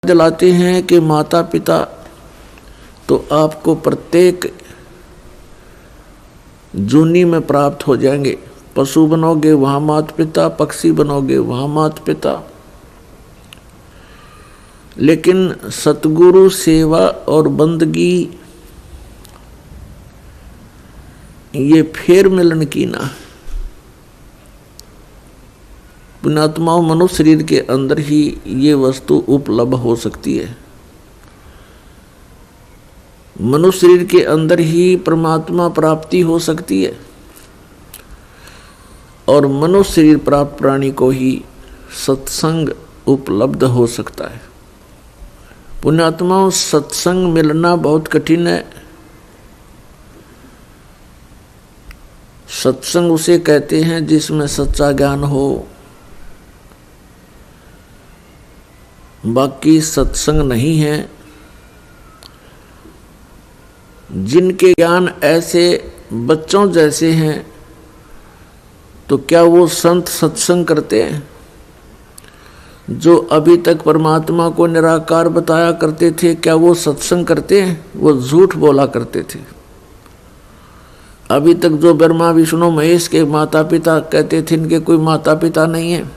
दिलाते हैं कि माता पिता तो आपको प्रत्येक जूनी में प्राप्त हो जाएंगे। पशु बनोगे वहां माता पिता, पक्षी बनोगे वहां माता पिता, लेकिन सतगुरु सेवा और बंदगी ये फेर मिलन की ना। पुण्यात्माओं, मनुष्य शरीर के अंदर ही ये वस्तु उपलब्ध हो सकती है। मनुष्य शरीर के अंदर ही परमात्मा प्राप्ति हो सकती है और मनुष्य शरीर प्राप्त प्राणी को ही सत्संग उपलब्ध हो सकता है। पुण्यात्माओं, सत्संग मिलना बहुत कठिन है। सत्संग उसे कहते हैं जिसमें सच्चा ज्ञान हो। बाकी सत्संग नहीं है। जिनके ज्ञान ऐसे बच्चों जैसे हैं तो क्या वो संत सत्संग करते हैं? जो अभी तक परमात्मा को निराकार बताया करते थे, क्या वो सत्संग करते हैं? वो झूठ बोला करते थे। अभी तक जो ब्रह्मा विष्णु महेश के माता पिता कहते थे इनके कोई माता पिता नहीं है,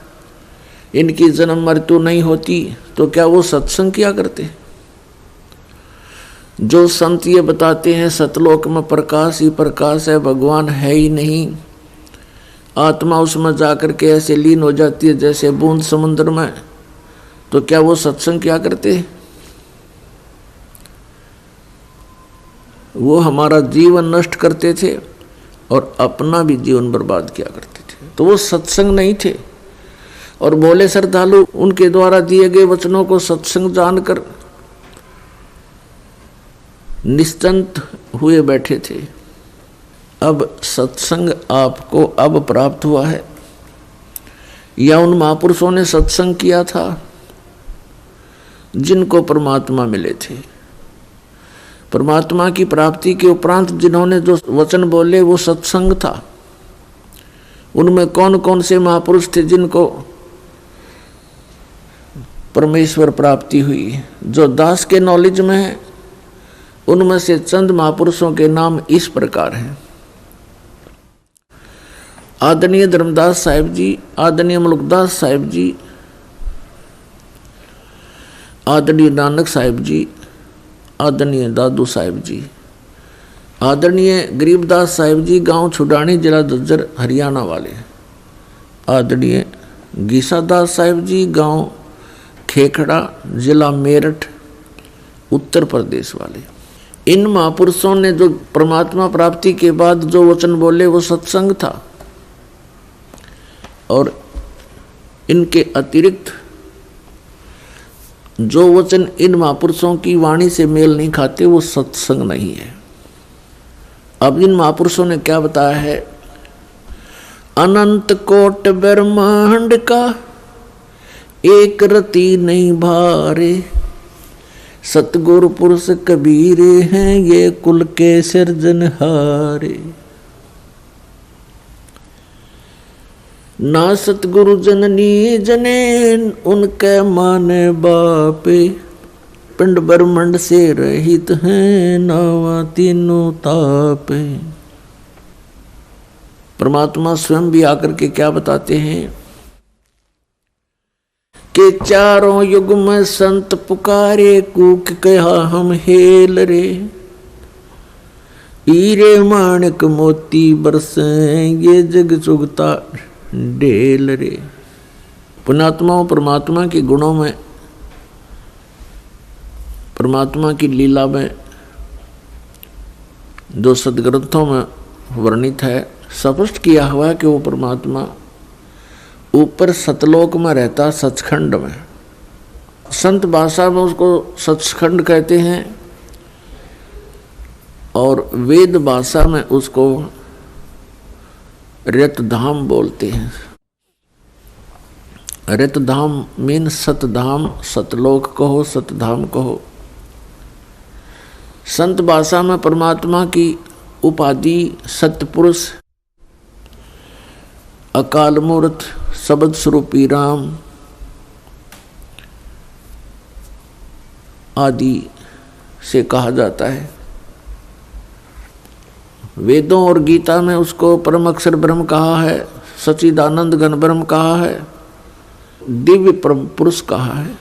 इनकी जन्म मृत्यु नहीं होती, तो क्या वो सत्संग किया करते? जो संत ये बताते हैं सतलोक में प्रकाश ही प्रकाश है, भगवान है ही नहीं, आत्मा उसमें जाकर के ऐसे लीन हो जाती है जैसे बूंद समुद्र में, तो क्या वो सत्संग क्या करते? वो हमारा जीवन नष्ट करते थे और अपना भी जीवन बर्बाद किया करते थे, तो वो सत्संग नहीं थे। और भोले श्रद्धालु उनके द्वारा दिए गए वचनों को सत्संग जानकर निश्चिंत हुए बैठे थे। अब सत्संग आपको अब प्राप्त हुआ है या उन महापुरुषों ने सत्संग किया था जिनको परमात्मा मिले थे? परमात्मा की प्राप्ति के उपरांत जिन्होंने जो वचन बोले वो सत्संग था। उनमें कौन कौन से महापुरुष थे जिनको परमेश्वर प्राप्ति हुई? जो दास के नॉलेज में है उनमें से चंद महापुरुषों के नाम इस प्रकार हैं। आदरणीय धर्मदास साहिब जी, आदरणीय मुल्कदास साहिब जी, आदरणीय नानक साहिब जी, आदरणीय दादू साहिब जी, आदरणीय गरीबदास साहिब जी, गांव छुडानी, जिला दज्जर, हरियाणा वाले, आदरणीय गीसादास साहिब जी, गांव खेखड़ा, जिला मेरठ, उत्तर प्रदेश वाले। इन महापुरुषों ने जो परमात्मा प्राप्ति के बाद जो वचन बोले वो सत्संग था, और इनके अतिरिक्त जो वचन इन महापुरुषों की वाणी से मेल नहीं खाते वो सत्संग नहीं है। अब इन महापुरुषों ने क्या बताया है? अनंत कोट ब्रह्मांड का एक रति नहीं भारे, सतगुरु पुरुष कबीरे हैं ये कुल के सिरजनहारे। ना सतगुरु जननी जने उनके माने बापे, पिंड ब्रह्मंड से रहित हैं नावा तीनों तापे। परमात्मा स्वयं भी आकर के क्या बताते हैं कि चारों युग में संत पुकारे, कूक कहा हम हेल रे, हीरे माणिक मोती बरसे ये जग चुगता ढेल रे। पुण्यात्माओं, परमात्मा के गुणों में, परमात्मा की लीला में जो सदग्रंथों में वर्णित है, स्पष्ट किया हुआ है कि वो परमात्मा ऊपर सतलोक में रहता, सचखंड में। संत भाषा में उसको सचखंड कहते हैं और वेद भाषा में उसको रतधाम बोलते हैं। रतधाम मीन सतधाम, सतलोक कहो, सतधाम कहो। संत भाषा में परमात्मा की उपाधि सतपुरुष, अकाल मूर्त, शब्द स्वरूपी राम, आदि से कहा जाता है। वेदों और गीता में उसको परम अक्षर ब्रह्म कहा है, सच्चिदानंद घन ब्रह्म कहा है, दिव्य परम पुरुष कहा है।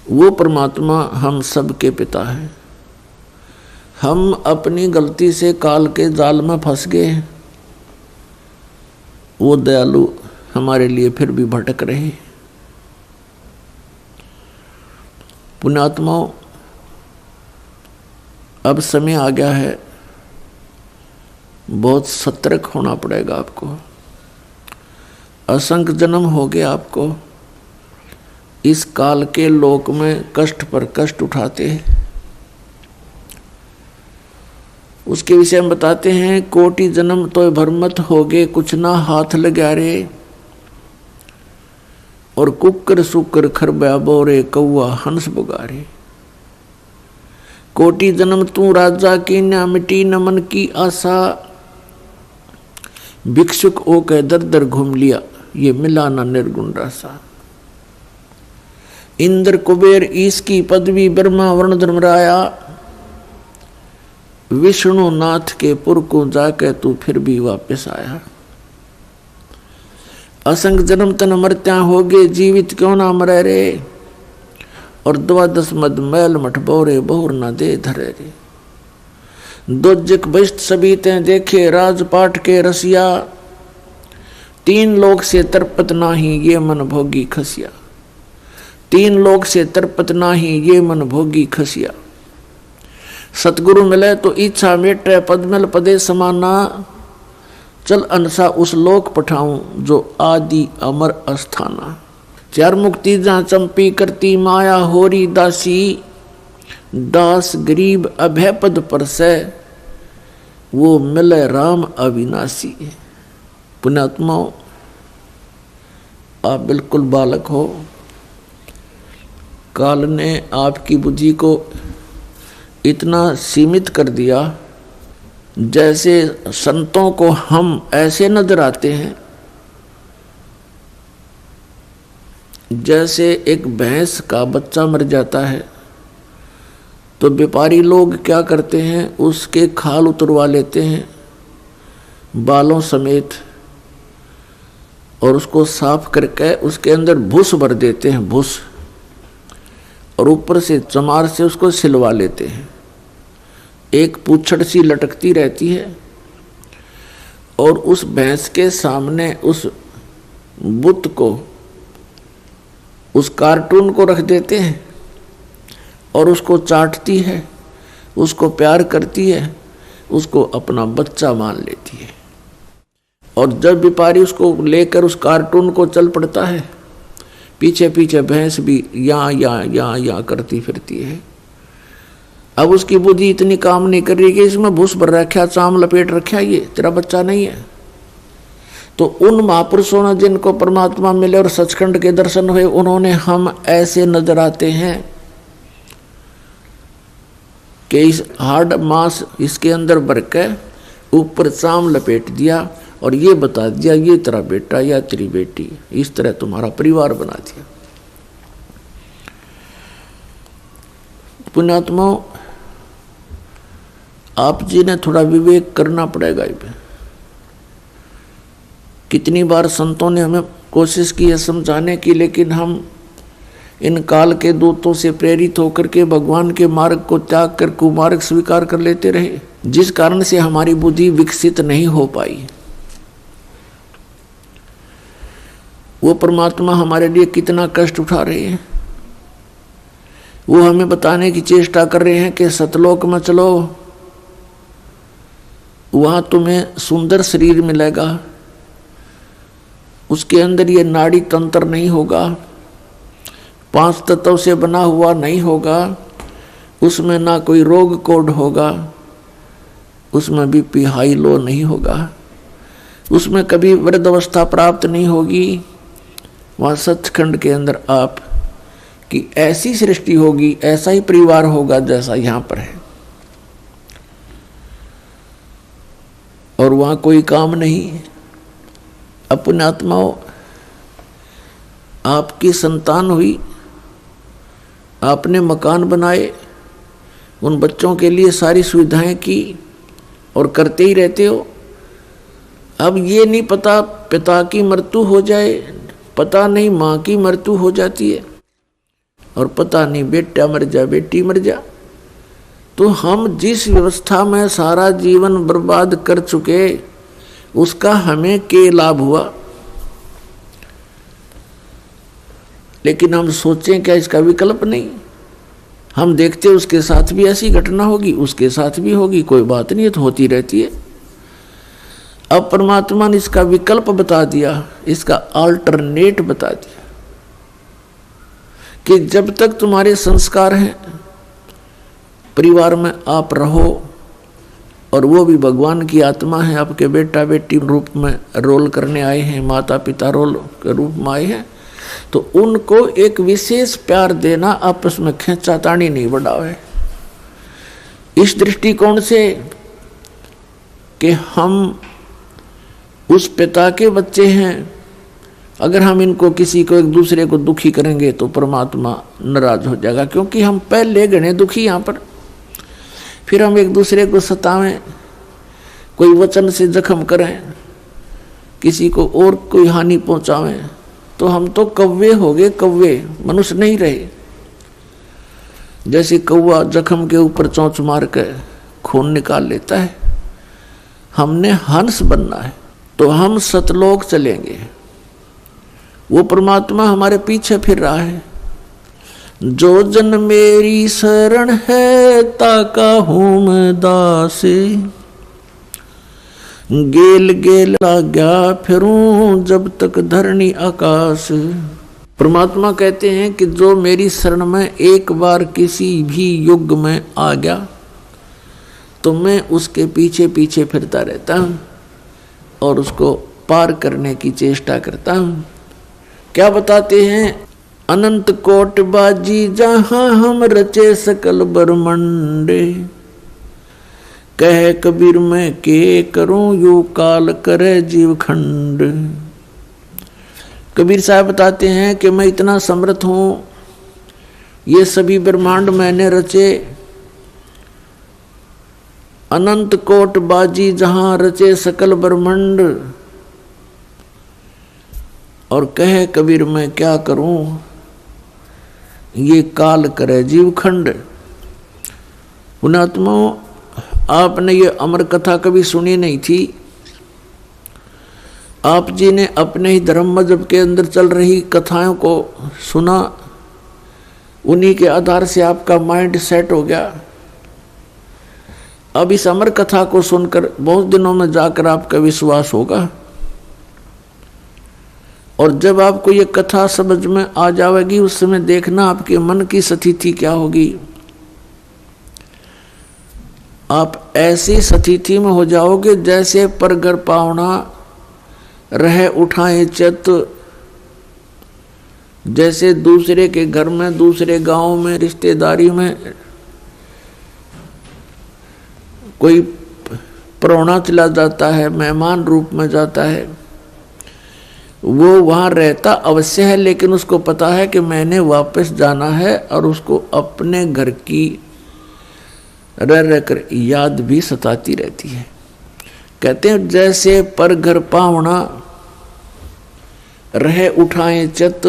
वो परमात्मा हम सब के पिता है। हम अपनी गलती से काल के जाल में फंस गए हैं। वो दयालु हमारे लिए फिर भी भटक रहे हैं। पुण्यात्माओं, अब समय आ गया है, बहुत सतर्क होना पड़ेगा आपको। असंख्य जन्म हो गए आपको इस काल के लोक में कष्ट पर कष्ट उठाते हैं। उसके विषय में बताते हैं, कोटि जन्म तो भरमत हो गए, कुछ ना हाथ लगा रे। और कुकर सुकर खरबा बोरे, कौआ हंस बुगारे। कोटि जन्म तू राजा की, न मिटी न मन की आशा। भिक्षुक ओ कह दर दर घूम लिया, ये मिला न निर्गुण रासा। इंद्र कुबेर ईश की पदवी, ब्रह्मा वर्ण धर्मराया। विष्णु नाथ के पुर को जाके तू फिर भी वापस आया। असंग जन्म तन मरत्या हो गए, जीवित क्यों ना मरे रे। और 12 मद मैल मठ बोरे, बहुर न दे धरे रे। दोजक बस्ट सभी ते देखे, राजपाट के रसिया। 3 लोक से तरपत नाही, ये मन भोगी खसिया। 3 लोक से तरपत नाही, ये मन भोगी खसिया। सतगुरु मिले तो इच्छा मेटे, पद मिल पदे समाना। चल अनसा उस लोक पठाऊं, जो आदि अमर अस्थाना। 4 मुक्ति जहाँ चंपी करती, माया होरी दासी। दास गरीब अभय पद पर से, वो मिले राम अविनाशी। पुण्यात्माओं, आप बिल्कुल बालक हो। काल ने आपकी बुद्धि को इतना सीमित कर दिया, जैसे संतों को हम ऐसे नजर आते हैं जैसे एक भैंस का बच्चा मर जाता है तो व्यापारी लोग क्या करते हैं, उसके खाल उतरवा लेते हैं बालों समेत, और उसको साफ करके उसके अंदर भूस भर देते हैं, भूस, और ऊपर से चमार से उसको सिलवा लेते हैं। एक पूंछड़ सी लटकती रहती है और उस भैंस के सामने उस बुत को, उस कार्टून को रख देते हैं और उसको चाटती है, उसको प्यार करती है, उसको अपना बच्चा मान लेती है। और जब व्यापारी उसको लेकर उस कार्टून को चल पड़ता है, पीछे पीछे भैंस भी यहाँ करती फिरती है। अब उसकी बुद्धि इतनी काम नहीं कर रही कि इसमें भूस भर रखा, चाम लपेट रखा, ये तेरा बच्चा नहीं है। तो उन महापुरुषों ने जिनको परमात्मा मिले और सचखंड के दर्शन हुए, उन्होंने हम ऐसे नजर आते हैं कि इस हार्ड मांस इसके अंदर भर के ऊपर चाम लपेट दिया और ये बता दिया ये तेरा बेटा या तेरी बेटी, इस तरह तुम्हारा परिवार बना दिया। पुण्यात्माओं, आप जी ने थोड़ा विवेक करना पड़ेगा। कितनी बार संतों ने हमें कोशिश की है समझाने की, लेकिन हम इन काल के दूतों से प्रेरित होकर के भगवान के मार्ग को त्याग कर कुमार्ग स्वीकार कर लेते रहे, जिस कारण से हमारी बुद्धि विकसित नहीं हो पाई। वो परमात्मा हमारे लिए कितना कष्ट उठा रहे हैं, वो हमें बताने की चेष्टा कर रहे हैं कि सतलोक में चलो, वहां तुम्हें सुंदर शरीर मिलेगा, उसके अंदर ये नाड़ी तंत्र नहीं होगा, 5 तत्वों से बना हुआ नहीं होगा, उसमें ना कोई रोग कोड होगा, उसमें बीपी हाई लो नहीं होगा, उसमें कभी वृद्धावस्था प्राप्त नहीं होगी। वहाँ सचखंड के अंदर आप की ऐसी सृष्टि होगी, ऐसा ही परिवार होगा जैसा यहाँ पर है, और वहाँ कोई काम नहीं। अपने आत्माओं, आपकी संतान हुई, आपने मकान बनाए, उन बच्चों के लिए सारी सुविधाएं की और करते ही रहते हो। अब ये नहीं पता पिता की मृत्यु हो जाए, पता नहीं माँ की मृत्यु हो जाती है, और पता नहीं बेटा मर जा बेटी मर जा। तो हम जिस व्यवस्था में सारा जीवन बर्बाद कर चुके, उसका हमें क्या लाभ हुआ? लेकिन हम सोचें क्या इसका विकल्प नहीं? हम देखते उसके साथ भी ऐसी घटना होगी, उसके साथ भी होगी, कोई बात नहीं, तो होती रहती है। अब परमात्मा ने इसका विकल्प बता दिया, इसका अल्टरनेट बता दिया कि जब तक तुम्हारे संस्कार हैं, परिवार में आप रहो, और वो भी भगवान की आत्मा है, आपके बेटा बेटी रूप में रोल करने आए हैं, माता पिता रोल के रूप में आए हैं, तो उनको एक विशेष प्यार देना, आपस में खींचातानी नहीं बढ़ावे। इस दृष्टिकोण से कि हम उस पिता के बच्चे हैं, अगर हम इनको किसी को एक दूसरे को दुखी करेंगे तो परमात्मा नाराज हो जाएगा, क्योंकि हम पहले गणे दुखी यहाँ पर। फिर हम एक दूसरे को सतावें, कोई वचन से जख्म करें, किसी को और कोई हानि पहुंचावें, तो हम तो कौवे हो गए, कौवे, मनुष्य नहीं रहे। जैसे कौवा जख्म के ऊपर चोंच मार कर खून निकाल लेता है, हमने हंस बनना है, तो हम सतलोक चलेंगे। वो परमात्मा हमारे पीछे फिर रहा है। जो जन मेरी शरण है, ताका हूँ मैं दासे, गेल गेल आज्ञा फिरूं जब तक धरणी आकाश। परमात्मा कहते हैं कि जो मेरी शरण में एक बार किसी भी युग में आ गया, तो मैं उसके पीछे पीछे फिरता रहता हूँ और उसको पार करने की चेष्टा करता हूँ। क्या बताते हैं? अनंत कोट बाजी जहाँ हम रचे सकल ब्रह्मंडे, कह कबीर मैं के करूं यू काल करे जीव खंड। कबीर साहब बताते हैं कि मैं इतना समर्थ हूँ, ये सभी ब्रह्मांड मैंने रचे, अनंत कोट बाजी जहाँ रचे सकल ब्रह्मंड, और कहे कबीर मैं क्या करूं ये काल करे जीव खंड। पुणात्माओं, आपने ये अमर कथा कभी सुनी नहीं थी। आप जी ने अपने ही धर्म मजहब के अंदर चल रही कथाओं को सुना, उन्हीं के आधार से आपका माइंड सेट हो गया। अब इस अमर कथा को सुनकर बहुत दिनों में जाकर आपका विश्वास होगा, और जब आपको ये कथा समझ में आ जाएगी, उस समय देखना आपके मन की स्थिति क्या होगी। आप ऐसी स्थिति में हो जाओगे जैसे परगर पावना रह उठाए चित, जैसे दूसरे के घर में, दूसरे गांव में, रिश्तेदारी में कोई प्राहुणा चला जाता है, मेहमान रूप में जाता है, वो वहाँ रहता अवश्य है, लेकिन उसको पता है कि मैंने वापस जाना है, और उसको अपने घर की रह रहकर याद भी सताती रहती है। कहते हैं जैसे पर घर पावना रह उठाए चित,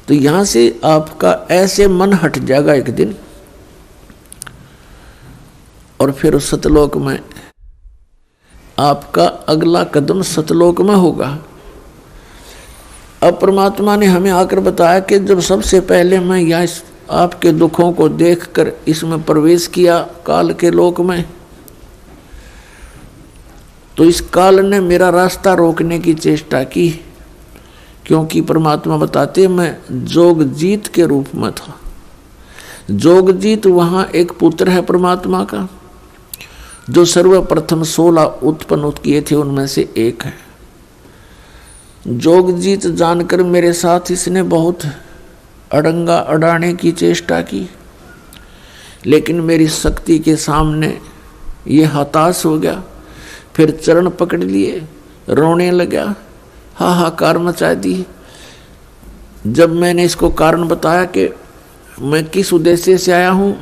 तो यहाँ से आपका ऐसे मन हट जाएगा एक दिन, और फिर उस सतलोक में आपका अगला कदम सतलोक में होगा। अब परमात्मा ने हमें आकर बताया कि जब सबसे पहले मैं यहाँ आपके दुखों को देखकर इसमें प्रवेश किया काल के लोक में, तो इस काल ने मेरा रास्ता रोकने की चेष्टा की, क्योंकि परमात्मा बताते मैं जोगजीत के रूप में था। जोगजीत वहाँ एक पुत्र है परमात्मा का, जो सर्वप्रथम 16 उत्पन्न किए थे उनमें से एक है। जोगजीत जानकर मेरे साथ इसने बहुत अड़ंगा अड़ाने की चेष्टा की, लेकिन मेरी शक्ति के सामने ये हताश हो गया। फिर चरण पकड़ लिए, रोने लगा, हाहाकार मचा दी। जब मैंने इसको कारण बताया कि मैं किस उद्देश्य से आया हूँ,